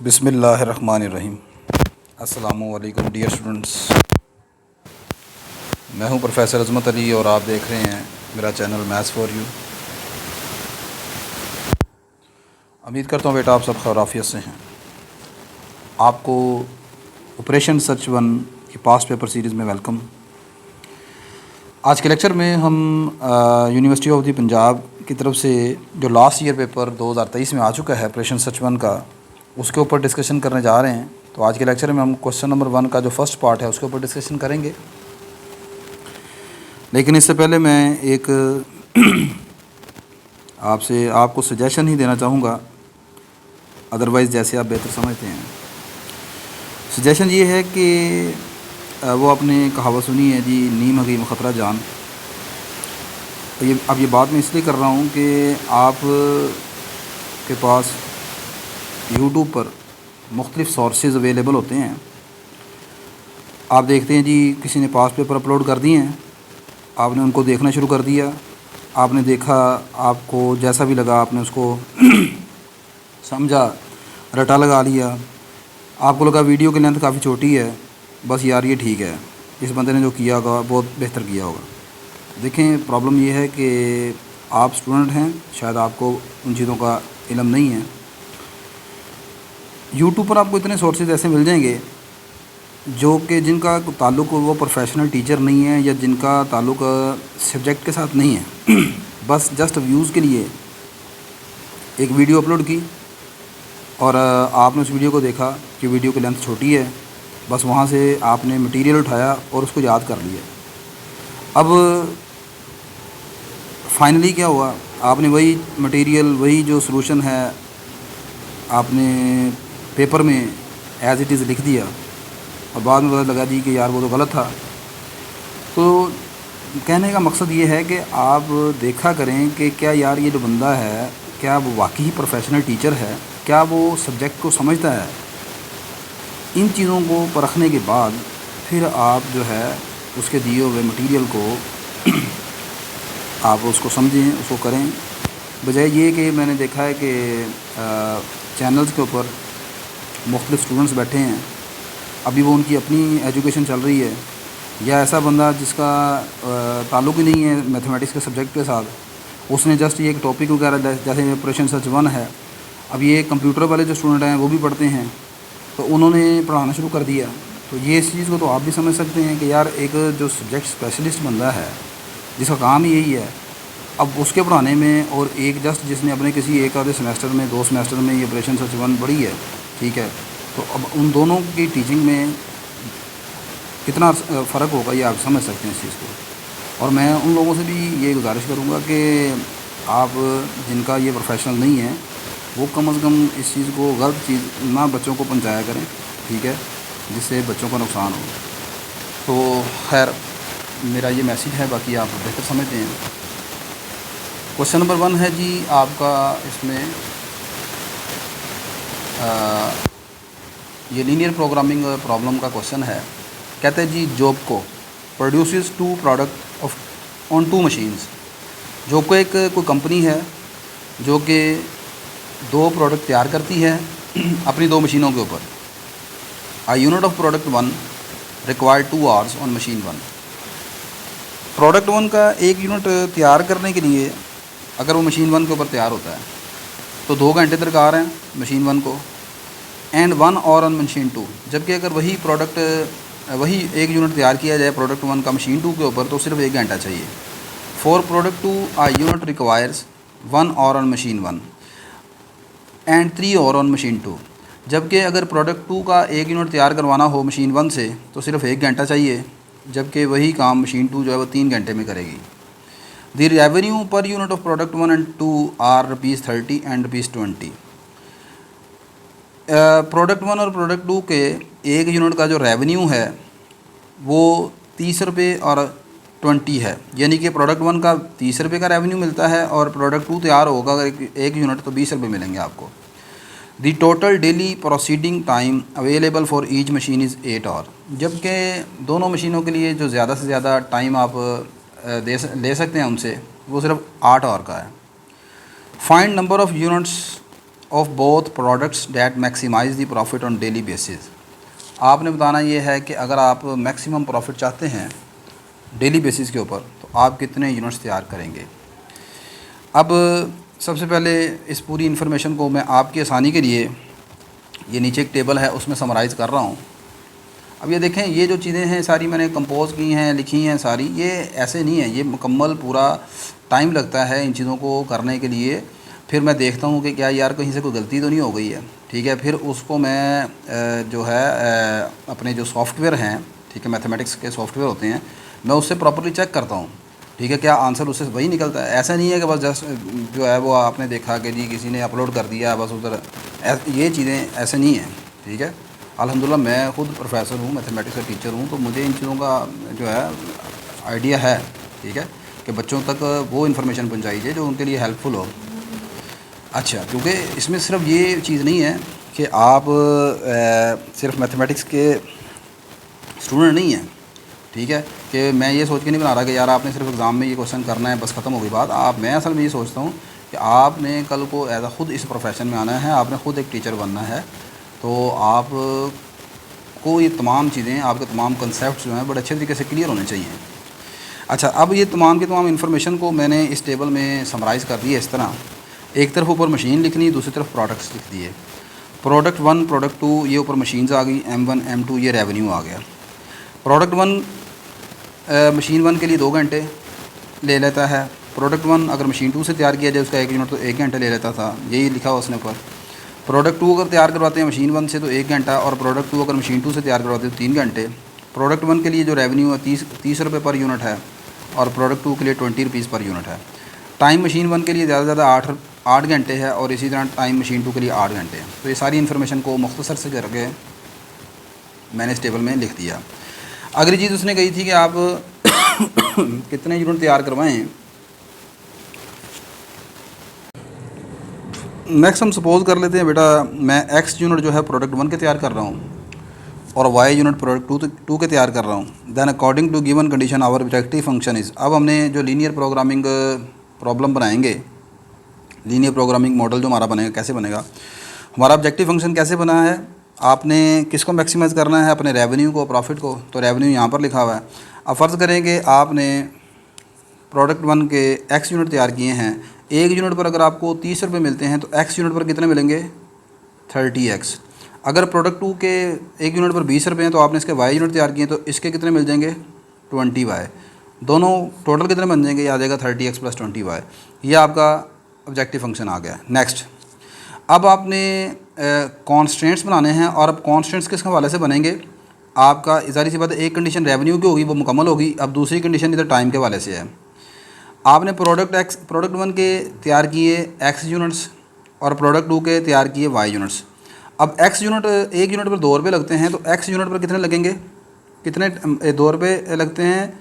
बिस्मिल्लाहिर्रहमानिर्रहीम। अस्सलामुअलैकुम dear students, मैं हूं प्रोफेसर अज़मत अली और आप देख रहे हैं मेरा चैनल मैथ्स फॉर यू। उम्मीद करता हूं बेटा आप सब खैरियत से हैं। आपको ऑपरेशन सर्च वन की पास्ट पेपर सीरीज़ में वेलकम। आज के लेक्चर में हम यूनिवर्सिटी ऑफ द पंजाब की तरफ से जो लास्ट ईयर पेपर 2023 में आ चुका है ऑपरेशन सर्च वन का, उसके ऊपर डिस्कशन करने जा रहे हैं। तो आज के लेक्चर में हम क्वेश्चन नंबर 1 का जो फर्स्ट पार्ट है उसके ऊपर डिस्कशन करेंगे। लेकिन इससे पहले मैं एक आपको सजेशन ही देना चाहूँगा, अदरवाइज़ जैसे आप बेहतर समझते हैं। सजेशन ये है कि वो आपने कहावत सुनी है जी, नीम हकीम ख़तरा जान। तो ये बात मैं इसलिए कर रहा हूँ कि आप के पास यूट्यूब पर मुख्तलिफ़ सोर्सेज़ अवेलेबल होते हैं। आप देखते हैं जी, किसी ने पास्ट पेपर अपलोड कर दिए हैं, आपने उनको देखना शुरू कर दिया, आपने देखा, आपको जैसा भी लगा आपने उसको समझा, रटा लगा लिया। आपको लगा वीडियो की लेंथ काफ़ी छोटी है, बस यार ये ठीक है, इस बंदे ने जो किया होगा बहुत बेहतर किया होगा। देखें, प्रॉब्लम ये है कि आप स्टूडेंट हैं, शायद आपको उन चीज़ों का इल्म नहीं है। यूट्यूब पर आपको इतने सोर्सेज ऐसे मिल जाएंगे जो कि जिनका ताल्लुक़ वो प्रोफेशनल टीचर नहीं है या जिनका ताल्लुक़ सब्जेक्ट के साथ नहीं है बस जस्ट व्यूज़ के लिए एक वीडियो अपलोड की और आपने उस वीडियो को देखा कि वीडियो की लेंथ छोटी है, बस वहाँ से आपने मटेरियल उठाया और उसको याद कर लिया। अब फाइनली क्या हुआ, आपने वही मटेरियल, वही जो सॉल्यूशन है, आपने पेपर में एज़ इट इज़ लिख दिया और बाद में पता लगा जी कि यार वो तो गलत था। तो कहने का मकसद ये है कि आप देखा करें कि क्या यार ये जो बंदा है, क्या वो वाकई प्रोफेशनल टीचर है, क्या वो सब्जेक्ट को समझता है। इन चीज़ों को परखने के बाद फिर आप जो है उसके दिए हुए मटेरियल को आप उसको समझें, उसको करें। बजाय ये कि मैंने देखा है कि चैनल्स के ऊपर मुख्तलिफ़ स्टूडेंट्स बैठे हैं, अभी वो उनकी अपनी एजुकेशन चल रही है, या ऐसा बंदा जिसका ताल्लुक़ ही नहीं है मैथमेटिक्स के सब्जेक्ट के साथ, उसने जस्ट ये एक टॉपिक वगैरह जैसे ऑपरेशन सर्च वन है, अब ये कंप्यूटर वाले जो स्टूडेंट हैं वो भी पढ़ते हैं, तो उन्होंने पढ़ाना शुरू कर दिया। तो ये इस चीज़ को तो आप भी समझ सकते हैं कि यार एक जो सब्जेक्ट स्पेशलिस्ट बंदा है जिसका काम ही यही है, अब उसके पढ़ाने में और एक जस्ट जिसने अपने किसी एक आधे सेमेस्टर में, 2 सेमेस्टर में ये ऑपरेशन सर्च वन पढ़ी है, ठीक है, तो अब उन दोनों की टीचिंग में कितना फ़र्क होगा ये आप समझ सकते हैं इस चीज़ को। और मैं उन लोगों से भी ये गुजारिश करूँगा कि आप जिनका ये प्रोफेशनल नहीं है वो कम से कम इस चीज़ को, गलत चीज़ ना बच्चों को पहुँचाया करें, ठीक है, जिससे बच्चों का नुकसान हो। तो खैर मेरा ये मैसेज है, बाकी आप बेहतर समझते हैं। क्वेश्चन नंबर 1 है जी आपका, इसमें ये लीनियर प्रोग्रामिंग प्रॉब्लम का क्वेश्चन है। कहते हैं जी, जॉब को produces 2 product of on 2 machines. Job को एक कोई कंपनी है जो कि 2 प्रोडक्ट तैयार करती है अपनी 2 मशीनों के ऊपर। A unit of product 1 require 2 hours on machine 1। Product 1 का एक यूनिट तैयार करने के लिए अगर वो मशीन 1 के ऊपर तैयार होता है तो 2 घंटे दरकार हैं मशीन 1 को, एंड 1 आवर ऑन मशीन 2। जबकि अगर वही एक यूनिट तैयार किया जाए प्रोडक्ट 1 का मशीन 2 के ऊपर तो सिर्फ 1 घंटा चाहिए। For product 2 a unit requires 1 hour on machine 1 and 3 hour on machine 2। जबकि अगर प्रोडक्ट 2 का एक यूनिट तैयार करवाना हो मशीन 1 से तो सिर्फ 1 घंटा चाहिए, जबकि वही काम मशीन 2 जो है वो 3 घंटे में करेगी। The revenue per unit of product 1 and 2 are ₹30 and ₹20। Product 1 और प्रोडक्ट 2 के एक यूनिट का जो रेवेन्यू है वो ₹30 और 20 है, यानी कि प्रोडक्ट 1 का ₹30 का रेवेन्यू मिलता है और प्रोडक्ट 2 तैयार होगा अगर एक यूनिट तो ₹20 मिलेंगे आपको। The total daily proceeding time available for each machine is 8 hour. जबकि दोनों मशीनों के लिए जो ज़्यादा से ज़्यादा टाइम आप ले सकते हैं उनसे, वो सिर्फ 8 आवर का है। Find number of units of both products that maximize the profit on daily basis. आपने बताना ये है कि अगर आप मैक्सिमम प्रॉफिट चाहते हैं डेली बेसिस के ऊपर तो आप कितने यूनिट्स तैयार करेंगे। अब सबसे पहले इस पूरी इन्फॉर्मेशन को मैं आपकी आसानी के लिए, ये नीचे एक टेबल है उसमें समराइज़ कर रहा हूँ। अब ये देखें, ये जो चीज़ें हैं सारी मैंने कंपोज की हैं, लिखी हैं सारी, ये ऐसे नहीं है, ये मुकम्मल पूरा टाइम लगता है इन चीज़ों को करने के लिए। फिर मैं देखता हूँ कि क्या यार कहीं से कोई गलती तो नहीं हो गई है, ठीक है। फिर उसको मैं जो है अपने जो सॉफ्टवेयर हैं, ठीक है, मैथमेटिक्स के सॉफ्टवेयर होते हैं, मैं उससे प्रॉपर्ली चेक करता हूँ, ठीक है, क्या आंसर उससे वही निकलता है। ऐसा नहीं है कि बस जस्ट जो है वो आपने देखा कि जी किसी ने अपलोड कर दिया बस उधर, ये चीज़ें ऐसे नहीं हैं, ठीक है। अल्हम्दुलिल्लाह मैं ख़ुद प्रोफेसर हूँ, मैथमेटिक्स का टीचर हूँ, तो मुझे इन चीज़ों का जो है आइडिया है, ठीक है, कि बच्चों तक वो इन्फॉर्मेशन पहुँचाई जाए जो उनके लिए हेल्पफुल हो। अच्छा, क्योंकि इसमें सिर्फ ये चीज़ नहीं है कि आप सिर्फ मैथमेटिक्स के स्टूडेंट नहीं हैं, ठीक है, कि मैं ये सोच के नहीं बना रहा कि यार आपने सिर्फ एग्ज़ाम में ये क्वेश्चन करना है बस ख़त्म हो गई बात। मैं असल में ये सोचता हूँ कि आपने कल को एज ख़ुद इस प्रोफेशन में आना है, आपने ख़ुद एक टीचर बनना है, तो आप को ये तमाम चीज़ें, आपके तमाम कंसेप्ट जो हैं बड़े अच्छे तरीके से क्लियर होने चाहिए। अच्छा, अब ये तमाम की तमाम इन्फॉर्मेशन को मैंने इस टेबल में समराइज़ कर दिया इस तरह। एक तरफ ऊपर मशीन लिखनी, दूसरी तरफ प्रोडक्ट्स लिख दिए। प्रोडक्ट 1, प्रोडक्ट 2, ये ऊपर मशीन्स आ गई, M1 M2 ये रेवेन्यू आ गया। प्रोडक्ट 1 मशीन 1 के लिए 2 घंटे ले लेता है। प्रोडक्ट 1 अगर मशीन 2 से तैयार किया जाए उसका 1 यूनिट तो 1 घंटे ले लेता था, यही लिखा हुआ उसने ऊपर। प्रोडक्ट 2 अगर तैयार करवाते हैं मशीन 1 से तो 1 घंटा, और प्रोडक्ट 2 अगर मशीन 2 से तैयार करवाते हैं तो 3 घंटे। प्रोडक्ट 1 के लिए जो रेवेन्यू है 30 रुपये पर यूनिट है, और प्रोडक्ट 2 के लिए 20 रुपीज़ पर यूनिट है। टाइम मशीन 1 के लिए ज़्यादा से ज़्यादा 8 घंटे है, और इसी तरह टाइम मशीन 2 के लिए 8 घंटे है। तो ये सारी इन्फॉर्मेशन को मुख्तसर से करके मैंने इस टेबल में लिख दिया। अगली चीज़ उसने कही थी कि आप कितने यूनिट तैयार करवाएं। नेक्स्ट हम सपोज़ कर लेते हैं बेटा, मैं X यूनिट जो है प्रोडक्ट 1 के तैयार कर रहा हूँ और Y यूनिट प्रोडक्ट 2 के तैयार कर रहा हूँ। Then according to given condition our objective function is. अब हमने जो लीनियर प्रोग्रामिंग प्रॉब्लम बनाएंगे, लीनियर प्रोग्रामिंग मॉडल जो हमारा बनेगा, कैसे बनेगा, हमारा ऑब्जेक्टिव फंक्शन कैसे बना है, आपने किसको मैक्सिमाइज़ करना है, अपने रेवेन्यू को, प्रॉफिट को। तो रेवेन्यू यहाँ पर लिखा हुआ है। अब फ़र्ज़ करें कि आपने प्रोडक्ट 1 के X यूनिट तैयार किए हैं, 1 यूनिट पर अगर आपको 30 रुपये मिलते हैं तो X यूनिट पर कितने मिलेंगे, 30X। अगर प्रोडक्ट 2 के 1 यूनिट पर 20 रुपये हैं तो आपने इसके Y यूनिट तैयार किए तो इसके कितने मिल जाएंगे, 20Y। दोनों टोटल कितने बन जाएंगे, ये आ जाएगा 30X + 20Y। ये आपका ऑब्जेक्टिव फंक्शन आ गया। नेक्स्ट, अब आपने कॉन्स्टेंट्स बनाने हैं, और अब कॉन्स्टेंट्स किस हवाले से बनेंगे, आपका ज़ाहिर सी बात है एक कंडीशन रेवेन्यू की होगी, वो मुकम्मल होगी। अब दूसरी कंडीशन इधर टाइम के हवाले से है। आपने प्रोडक्ट 1 के तैयार किए X यूनिट्स, और प्रोडक्ट 2 के तैयार किए Y यूनिट्स। अब X यूनिट 1 यूनिट पर 2 रुपये लगते हैं, तो X यूनिट पर कितने लगेंगे, कितने 2 रुपये लगते हैं,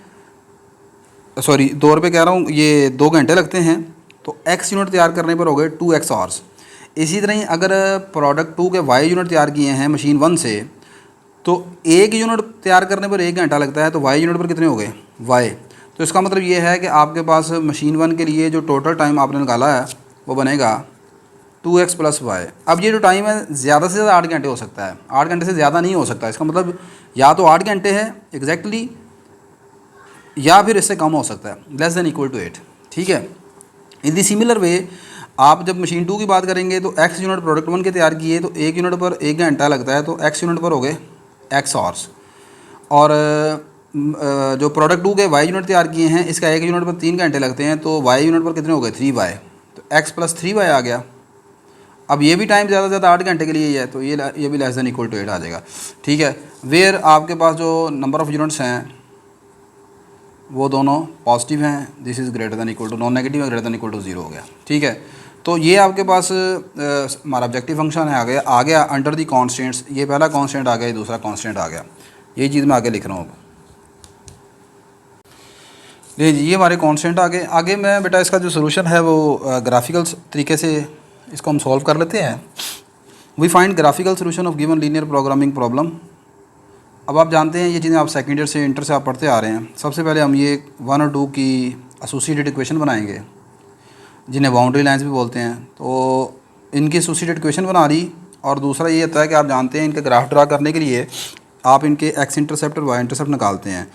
सॉरी 2 रुपये कह रहा हूँ, ये 2 घंटे लगते हैं। तो X यूनिट तैयार करने पर हो गए 2X आवर्स। इसी तरह ही अगर प्रोडक्ट 2 के Y यूनिट तैयार किए हैं मशीन 1 से, तो 1 यूनिट तैयार करने पर 1 घंटा लगता है, तो Y यूनिट पर कितने हो गए, Y। तो इसका मतलब ये है कि आपके पास मशीन 1 के लिए जो टोटल टाइम आपने निकाला है वो बनेगा 2X + Y। अब ये जो टाइम है ज़्यादा से ज़्यादा 8 घंटे हो सकता है, 8 घंटे से ज़्यादा नहीं हो सकता। इसका मतलब या तो 8 घंटे है एग्जैक्टली, या फिर इससे कम हो सकता है, <8। ठीक है। इन दी सिमिलर वे आप जब मशीन 2 की बात करेंगे तो X यूनिट प्रोडक्ट 1 के तैयार किए तो 1 यूनिट पर 1 घंटा लगता है, तो X यूनिट पर हो गए X आवर्स। और जो प्रोडक्ट 2 के Y यूनिट तैयार किए हैं, इसका 1 यूनिट पर 3 घंटे लगते हैं, तो Y यूनिट पर कितने हो गए, 3Y। तो X + 3Y आ गया। अब ये भी टाइम ज़्यादा से ज़्यादा 8 घंटे के लिए ही है, तो ये भी <8 आ जाएगा। ठीक है। वेयर आपके पास जो नंबर ऑफ़ यूनिट्स हैं वो दोनों पॉजिटिव हैं, दिस इज़ >= नॉन नेगेटिव है, >= 0 हो गया। ठीक है। तो ये आपके पास हमारा ऑब्जेक्टिव फंक्शन है, आ गया अंडर दी कॉन्स्टेंट्स। ये पहला कॉन्स्टेंट आ गया, ये दूसरा कॉन्स्टेंट आ गया। यही चीज़ मैं आगे लिख रहा हूँ। ये हमारे कॉन्स्टेंट आगे मैं बेटा इसका जो सोल्यूशन है वो ग्राफिकल तरीके से इसको हम सॉल्व कर लेते हैं। We find graphical solution of given linear programming problem. अब आप जानते हैं ये चीज़ें आप सेकेंड ईयर से इंटर से आप पढ़ते आ रहे हैं। सबसे पहले हम ये 1 और 2 की एसोसिएटेड इक्वेशन बनाएंगे, जिन्हें बाउंड्री लाइंस भी बोलते हैं। तो इनकी एसोसिएटेड इक्वेशन बना ली, और दूसरा ये होता है कि आप जानते हैं इनके ग्राफ ड्रा करने के लिए आप इनके एक्स इंटरसेप्ट और वाई इंटरसेप्ट निकालते हैं।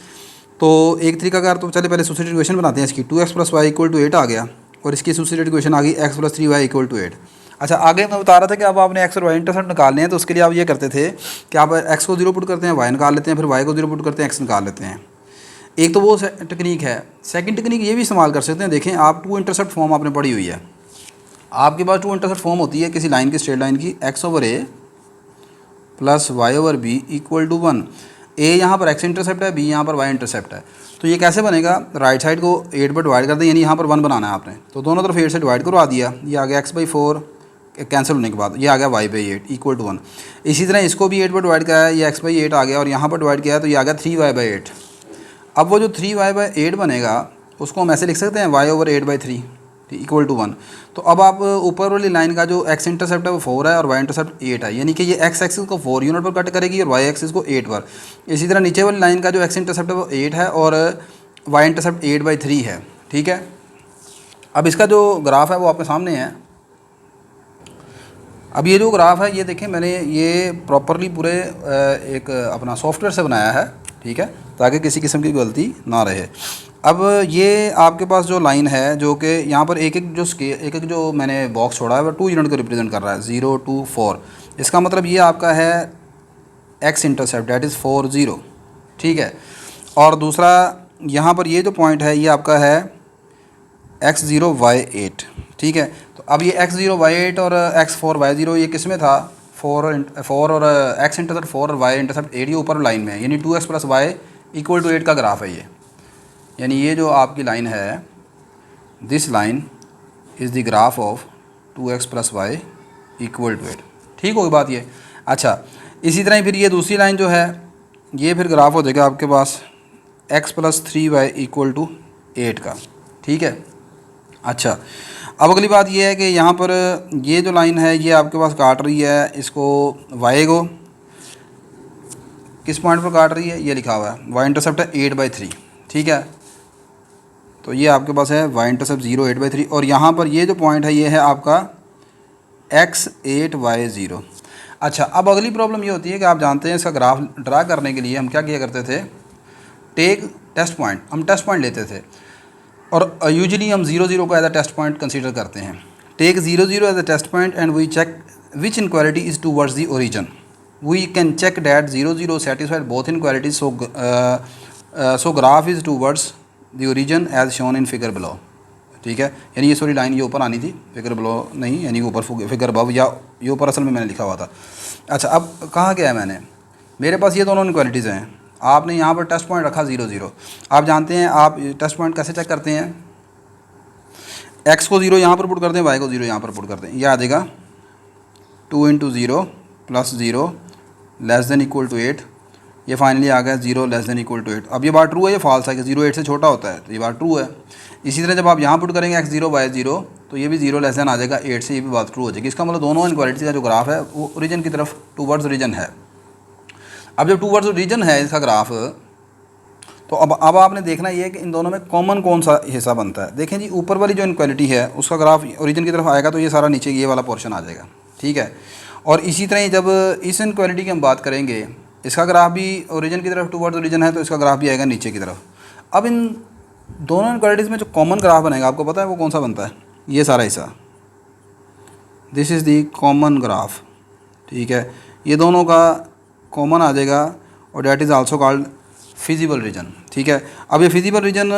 तो एक तरीकाकार, तो चलिए पहले एसोसिएटेड इक्वेशन बनाते हैं इसकी। 2x + y = 8 आ गया, और इसकी एसोसिएटेड इक्वेशन आ गई x + 3y = 8। अच्छा, आगे मैं बता रहा था कि अब आपने एक्स और वाई इंटरसेप्ट निकालने हैं, तो उसके लिए आप ये करते थे कि आप एक्स को 0 पुट करते हैं, वाई निकाल लेते हैं, फिर वाई को 0 पुट करते हैं, एक्स निकाल लेते हैं। एक तो वो टेक्निक है। सेकंड टेक्निक ये भी इस्तेमाल कर सकते हैं। देखें, आप 2 इंटरसेप्ट फॉर्म आपने पढ़ी हुई है। आपके पास 2 इंटरसेप्ट फॉर्म होती है किसी लाइन की, स्ट्रेट लाइन की, x/a + y/b = 1। a यहाँ पर x इंटरसेप्ट है, b यहाँ पर y इंटरसेप्ट है। तो ये कैसे बनेगा? राइट साइड को 8 पर डिवाइड कर दें, यानी यहाँ पर 1 बनाना है आपने। तो दोनों तरफ 8 से डिवाइड करवा दिया, ये आ गया x/4, कैंसिल होने के बाद ये आ गया y/8 = 1। इसी तरह इसको भी 8 पर डिवाइड किया है, ये x/8 आ गया, और यहाँ पर डिवाइड किया है तो ये आ गया 3y/8। अब वो जो 3y/8 बनेगा उसको हम ऐसे लिख सकते हैं y/8/3 = 1। तो अब आप ऊपर वाली लाइन का जो x इंटरसेप्ट है वो 4 है और y इंटरसेप्ट 8 है, यानी कि ये x एक्सिस को 4 यूनिट पर कट करेगी और y एक्सिस को 8 पर। इसी तरह नीचे वाली लाइन का जो x इंटरसेप्ट है वो 8 है और y इंटरसेप्ट 8/3 है। ठीक है, अब इसका जो ग्राफ है वो आपके सामने है। अब ये जो ग्राफ है, ये देखें, मैंने ये प्रॉपरली पूरे एक अपना सॉफ्टवेयर से बनाया है, ठीक है, ताकि किसी किस्म की गलती ना रहे। अब ये आपके पास जो लाइन है, जो कि यहाँ पर एक एक जो मैंने बॉक्स छोड़ा है वो 2 यूनिट को रिप्रेजेंट कर रहा है, 0 2 4। इसका मतलब ये आपका है एक्स इंटरसेप्ट, डैट इज़ 4 0। ठीक है, और दूसरा यहाँ पर ये जो पॉइंट है ये आपका है x0 y8। ठीक है, तो अब ये x0 y8 और x4 y0 ये किस में था? 4 और x इंटरसेप्ट 4 और y इंटरसेप्ट 8 ये ऊपर लाइन में है, यानी 2x + y = 8 का ग्राफ है ये। यानी ये जो आपकी लाइन है, this line is the graph of 2x + y = 8। ठीक होगी बात ये। अच्छा, इसी तरह फिर ये दूसरी लाइन जो है, ये फिर ग्राफ हो जाएगा आपके पास x + 3y = 8 का। ठीक है, अच्छा, अब अगली बात ये है कि यहाँ पर ये जो लाइन है ये आपके पास काट रही है इसको, y को किस पॉइंट पर काट रही है? ये लिखा हुआ है y इंटरसेप्ट है 8/3। ठीक है, तो ये आपके पास है y इंटरसेप्ट 0 8/3, और यहाँ पर ये जो पॉइंट है ये है आपका x8 y0। अच्छा, अब अगली प्रॉब्लम ये होती है कि आप जानते हैं इसका ग्राफ ड्रा करने के लिए हम क्या किया करते थे? टेक टेस्ट पॉइंट, हम टेस्ट पॉइंट लेते थे, और यूजुअली हम 0 0 को as a test point consider करते हैं। Take 0 0 as a test point and we check which inequality is towards the origin. We can check that 0 0 satisfied both inequalities, so graph is towards the origin as shown in figure below. ठीक है, यानी ये sorry line ये ऊपर आनी थी, figure below नहीं, यानी ऊपर फिगर अबव, या ये ऊपर असल में मैंने लिखा हुआ था। अच्छा, अब कहाँ गया है मैंने? मेरे पास ये दोनों इनक्वालिटीज़ हैं, आपने यहाँ पर टेस्ट पॉइंट रखा 0 0। आप जानते हैं आप टेस्ट पॉइंट कैसे चेक करते हैं? x को 0 यहाँ पर पुट करते हैं, y को 0 यहाँ पर पुट करते हैं, यह आ जाएगा 2 × 0 + 0 <= 8। ये फाइनली आ गया 0 <= 8। अब ये बात ट्रू है, ये फॉल्स है कि 0 8 से छोटा होता है, तो ये बात ट्रू है। इसी तरह जब आप यहाँ पुट करेंगे x0 y0 तो ये भी 0 <= आ जाएगा 8 से, ये भी बात ट्रू हो जाएगी। इसका मतलब दोनों इनक्वालिटी का जो ग्राफ है वो ओरिजिन की तरफ टूवर्ड्स ओरिजिन है। अब जब टूवर्ड्स ओरिजिन है इसका ग्राफ, तो अब आपने देखना ये है कि इन दोनों में कॉमन कौन सा हिस्सा बनता है। देखें जी, ऊपर वाली जो इनक्वालिटी है उसका ग्राफ ओरिजिन की तरफ आएगा तो ये सारा नीचे ये वाला पोर्शन आ जाएगा। ठीक है, और इसी तरह जब इस इनक्वालिटी की हम बात करेंगे, इसका ग्राफ भी ओरिजिन की तरफ टूवर्ड्स ओरिजिन है तो इसका ग्राफ भी आएगा नीचे की तरफ। अब इन दोनों इनक्वालिटीज़ में जो कॉमन ग्राफ बनेगा, आपको पता है वो कौन सा बनता है? ये सारा हिस्सा, this is the common graph. ठीक है, ये दोनों का कॉमन आ जाएगा, और that is also called feasible region. ठीक है, अब ये फिजिबल रीजन,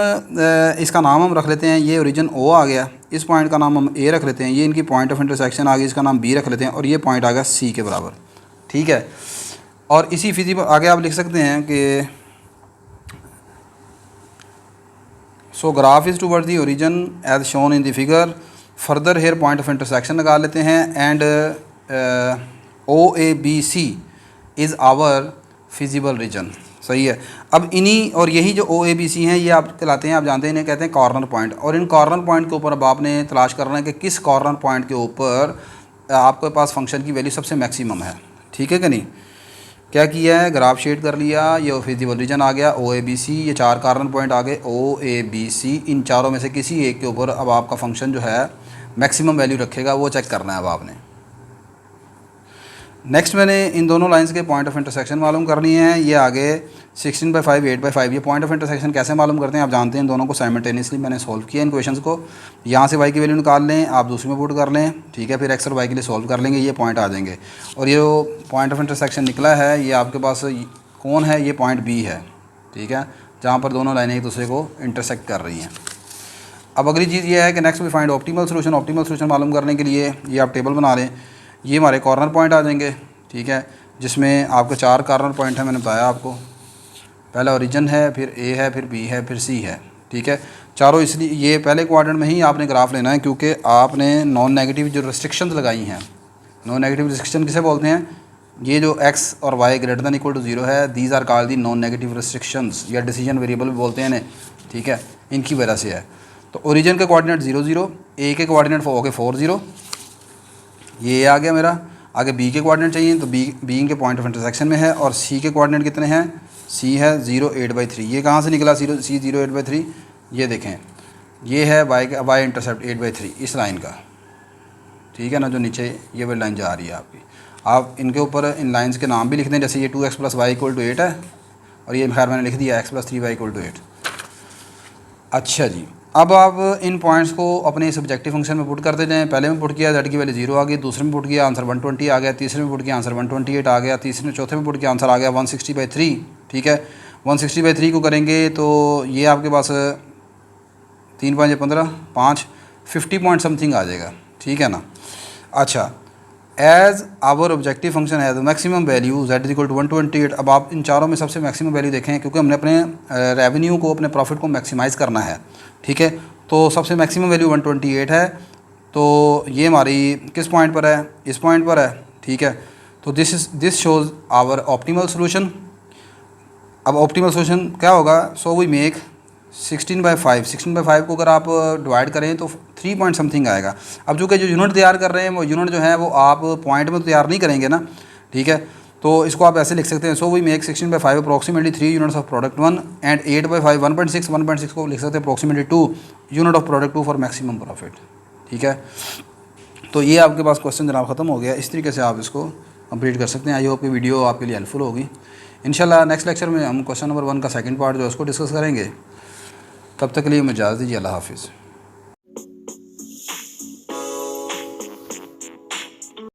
इसका नाम हम रख लेते हैं, ये ओरिजिन O आ गया, इस पॉइंट का नाम हम A रख लेते हैं, ये इनकी पॉइंट ऑफ इंटरसेक्शन आ गई, इसका नाम B रख लेते हैं, और ये पॉइंट आ गया C के बराबर। ठीक है, और इसी फिजिबल आगे आप लिख सकते हैं कि so graph is toward the origin as shown in the figure. Further here point of intersection लगा लेते हैं, and OABC is our feasible region. सही है, अब इन्हीं और यही जो OABC हैं ये आप कहलाते हैं, आप जानते हैं इन्हें कहते हैं कॉर्नर पॉइंट। और इन कॉर्नर पॉइंट के ऊपर अब आपने तलाश करना है कि किस कॉर्नर पॉइंट के ऊपर आपके पास फंक्शन की वैल्यू सबसे मैक्सिमम है, ठीक है कि नहीं। क्या किया है, ग्राफ शेड कर लिया, ये फिजिबल रीजन आ गया OABC, ये 4 कार्बन पॉइंट आ गए OABC, इन चारों में से किसी एक के ऊपर अब आपका फंक्शन जो है मैक्सिमम वैल्यू रखेगा, वो चेक करना है अब आपने। नेक्स्ट मैंने इन दोनों लाइंस के पॉइंट ऑफ इंटरसेक्शन मालूम करनी है। ये आगे 16/5 8/5 ये पॉइंट ऑफ इंटरसेक्शन कैसे मालूम करते हैं आप जानते हैं, इन दोनों को साइमल्टेनियसली मैंने सॉल्व किया इन क्वेश्चंस को। यहाँ से y की वैल्यू निकाल लें, आप दूसरी में पुट कर लें, ठीक है, फिर x और y के लिए सॉल्व कर लेंगे, ये पॉइंट आ जाएंगे। और ये जो पॉइंट ऑफ इंटरसेक्शन निकला है ये आपके पास कौन है, ये पॉइंट B है, ठीक है, जहाँ पर दोनों लाइनें एक दूसरे को इंटरसेक्ट कर रही हैं। अब अगली चीज़ ये है कि next we find optimal solution. Optimal solution मालूम करने के लिए ये आप टेबल बना लें, ये हमारे कॉर्नर पॉइंट आ जाएंगे, ठीक है, जिसमें आपके 4 कॉर्नर पॉइंट है, मैंने बताया आपको। पहला ओरिजिन है, फिर A है, फिर B है, फिर C है, ठीक है, चारों। इसलिए ये पहले क्वाड्रेंट में ही आपने ग्राफ लेना है, क्योंकि आपने नॉन नेगेटिव जो रिस्ट्रिक्शंस लगाई हैं, नॉन नेगेटिव रिस्ट्रिक्शन किसे बोलते हैं, ये जो x और y greater than equal to 0 है, these are called the non negative restrictions, या डिसीजन वेरिएबल भी बोलते हैं इन्हें, ठीक है, इनकी वजह से है। तो ओरिजिन के कोऑर्डिनेट 0 0, A के कोऑर्डिनेट हो गए 4 0, ये आ गया मेरा। आगे B के कोऑर्डिनेट चाहिए, तो B इनके पॉइंट ऑफ इंटरसेक्शन में है, और C के कोऑर्डिनेट कितने हैं, C है 0 8/3। ये कहाँ से निकला C 0 8/3, ये देखें, ये है y इंटरसेप्ट 8/3 इस लाइन का, ठीक है ना, जो नीचे ये वाली लाइन जा रही है आपकी। आप इनके ऊपर इन लाइंस के नाम भी लिख दें, जैसे ये 2x + y = 8 है, और ये खैर मैंने लिख दिया x + 3y = 8। अच्छा जी, अब आप इन पॉइंट्स को अपने इस ऑब्जेक्टिव फंक्शन में पुट करते जाएं। पहले में पुट किया z की वैल्यू 0 आ गई, दूसरे में पुट किया आंसर 120 आ गया, तीसरे में पुट किया आंसर 128 आ गया, चौथे में पुट किया आंसर आ गया 160/3, ठीक है। 160/3 को करेंगे तो ये आपके पास 3 5 15 5 50 पॉइंट समथिंग आ जाएगा, ठीक है ना। अच्छा, एज आवर ऑब्जेक्टिव फंक्शन है द मैक्सिमम वैल्यू z = 128। अब आप इन चारों में सबसे मैक्सिमम वैल्यू देखें, क्योंकि हमने अपने रेवेन्यू को, अपने प्रॉफिट को मैक्सिमाइज़ करना है, ठीक है। तो सबसे मैक्सिमम वैल्यू 128 है, तो ये हमारी किस पॉइंट पर है, इस पॉइंट पर है, ठीक है। तो this shows our optimal solution. अब ऑप्टिमल सोल्यूशन क्या होगा, सो वी मेक 16/5 को अगर आप डिवाइड करें तो 3 पॉइंट समथिंग आएगा। अब चूँकि जो यूनिट तैयार कर रहे हैं वो यूनिट जो है वो आप पॉइंट में तो तैयार नहीं करेंगे ना, ठीक है, तो इसको आप ऐसे लिख सकते हैं, so we make 16/5 approximately 3 units of product 1 and 8/5 1.6 को लिख सकते हैं approximately 2 unit of product 2 for maximum profit, ठीक है। तो ये आपके पास क्वेश्चन जनाब ख़त्म हो गया। इस तरीके से आप इसको कंप्लीट कर सकते हैं। आई होप ये वीडियो आपके लिए हेल्पफुल होगी। इंशाल्लाह नेक्स्ट लेक्चर में हम क्वेश्चन नंबर 1 का सेकंड पार्ट जो है उसको डिस्कस करेंगे। तब तक के लिए मुझे इजाज़त दीजिए। अल्लाह हाफिज़।